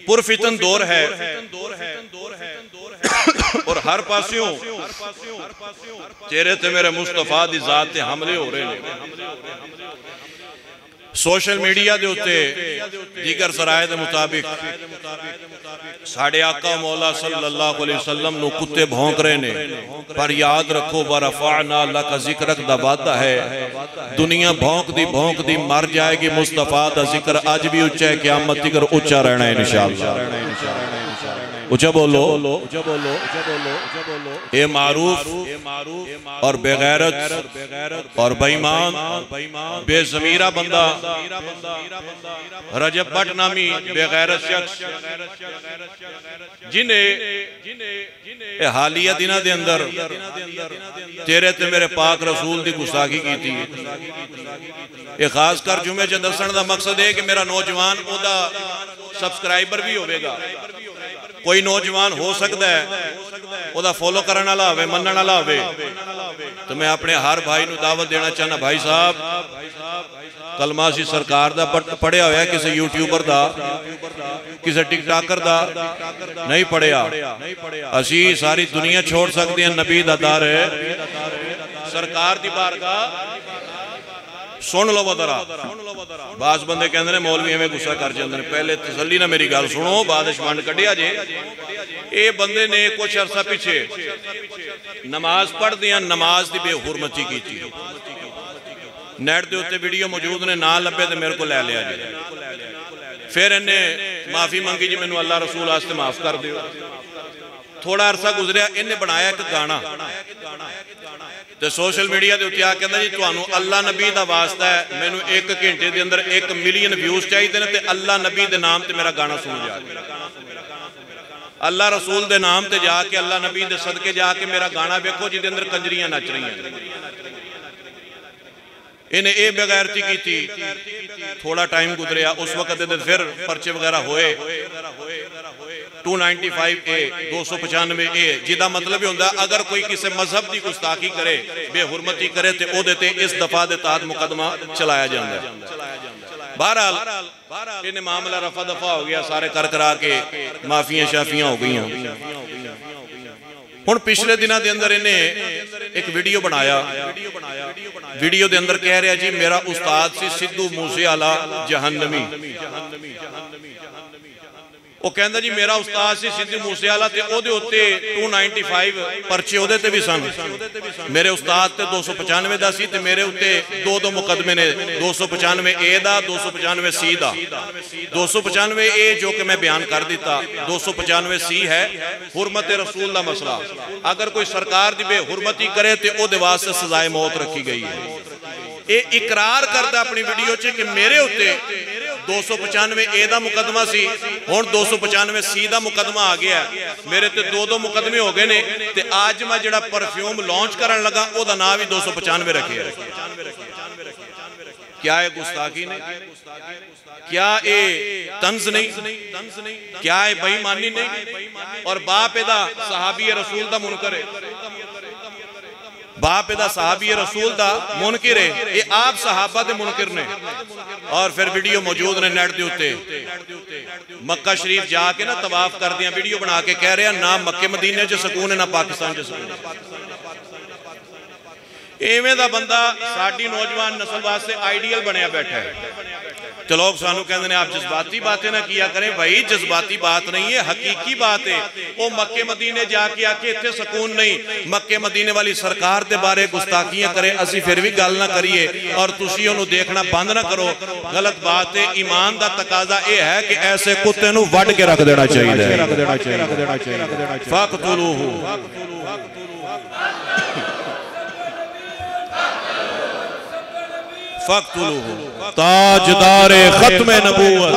पुरफितन दौर है और हर पास्यों चेहरे ते मेरे मुस्तफा दी जात ते हमले हो रहे हैं। सोशल मीडिया के उत्ते दीगर सराय के मुताबिक साढ़े आका मौला सल्लल्लाहु अलैहि वसल्लम नूं कुत्ते भौंक रहे ने, पर याद रखो वरफ़अना लका ज़िक्रक दा वादा है। दुनिया भौंक दी मर जाएगी, मुस्तफा दा जिक्र अज भी उच्चा है, क़यामत तक उच्चा रहना है इंशाअल्लाह। ऊंचा बोलो। ये मारूफ और बेगैरत और बेईमान बेज़मीरा बंदा रजब भट्ट नामी बेगैरत शख्स जिन्हें हालिया दिना दे अंदर तेरे ते मेरे पाक रसूल की गुस्ताखी की थी। ये खास कर जुमे च दसण दा मकसद है कि मेरा नौजवान ओदा सब्सक्राइबर भी होगा। कोई नौजवान हो सकता है ओदा फॉलो करने वाला होवे, मनने वाला होवे, तो मैं अपने हर भाई नूं दावत देना चाहना, भाई साहब कलमा सी सरकार दा पढ़िया होया, किसी यूट्यूबर दा किसी टिकटॉकर दा नहीं पढ़िया। असी सारी दुनिया छोड़ सकते हैं, नबी दा दर है, सरकार दी बारगाह सुन लो बदरा। बास बंदे कहते हैं मौलवी एवं गुस्सा कर जाते हैं, पहले तसल्ली ना मेरी गल सुनो, बाद वंड कढ़िया जे। ये बंदे ने कुछ अरसा पिछे नमाज पढ़दिया नमाज की बेहुरमती की थी। नेट के उत्ते वीडियो मौजूद ने, ना लभे तो मेरे को लै लिया जी। फिर इन्हें माफी मंगी जी, मैनू अल्लाह रसूल वास्ते माफ कर दियो। थोड़ा अरसा गुजरिया, इन्हें बनाया एक गाना तो सोशल मीडिया के उत्ते आ कहता जी तुहानू अल्लाह नबी का वास्ता है, मैनू 1 घंटे के अंदर 1 मिलियन व्यूज चाहिए ने, अल्लाह नबी के नाम से मेरा गाना सुन जा। अल्लाह रसूल के नाम से जाके, अल्लाह नबी के सदके जाके मेरा गाना वेखो जिहदे अंदर कंजरियां नच रही हैं। इन्हें ये बेगैरती की थी। थोड़ा टाइम गुजरिया, उस वक्त फिर पर्चे वगैरह होए 295A 295A, जिदा मतलब होंदा अगर कोई किसी मजहब की गुस्ताखी करे, बेहुरमती करे तो ओदे ते इस दफा के तहत मुकदमा चलाया जाता है। बहरहाल इन्हें मामला रफा दफा हो गया, सारे कर करा के माफिया शाफियां हो गई। हुण पिछले दिनों के अंदर इन्हें एक वीडियो बनाया, वीडियो के अंदर कह रहा जी मेरा उस्ताद सी सिद्धू मूसेवाला जहन्नमी। वो कहता जी मेरा उस्ताद सी सिद्धू मूसेवाला ते ओदे उत्ते 295 परचे ओदे ते भी सन, मेरे उस्ताद ते 295 दा सी ते मेरे उत्ते 2 मुकदमे ने, 295A दा 295C दा। 295A जो कि मैं बयान कर दिता, 295C है हुरमत रसूल दा मसला। अगर कोई सरकार दी बेहुरमती करे तो ओदे वास्ते सजाए मौत रखी गई है। ये इकरार करता अपनी वीडियो च कि मेरे उत्ते 295A दा मुकदमा सी, हुण 295C दा मुकदमा आ गया, मेरे ते 2 मुकदमे हो गए ने, ते आज मैं जिहड़ा परफ्यूम लॉन्च करन लगा ओदा नाम भी 295 रखे है। क्या है गुस्ताखी नहीं? क्या ये तंज नहीं? क्या ये बेईमानी नहीं? और बाप एदा सहाबी रसूल दा मुनकर है, बाप एदा सहाबी रसूल दा मुनकिर है, ये आप सहाबा दे मुनकिर ने। और फिर वीडियो मौजूद ने नेट के उत्ते, मक्का शरीफ जाके ना तवाफ कर दिया, वीडियो बना के कह रहे ना मक्के मदीने च सुकून है ना पाकिस्तान च सुकून। इवें दा बंदा साडी नौजवान नस्ल वास्ते आइडियल बनया बैठा है। तो लोग सानू कहते हैं आप जज्बाती बातें ना किया करें। भाई जज्बाती बात नहीं है, हकीकी बात है। वो मक्के मदीने जाके आके इत्थे सुकून नहीं, मक्के मदीने वाली सरकार के बारे गुस्ताखियां करे, असी फिर भी गल ना करिए और तुसी उन्होंने देखना बंद ना करो, गलत बात है। ईमान का तकाजा यह है कि ऐसे कुत्ते नूं वड के रख देना चाहिए। फक़्तुलूहु फक़्तुलूहु ताजदारे खत्मे नबूवत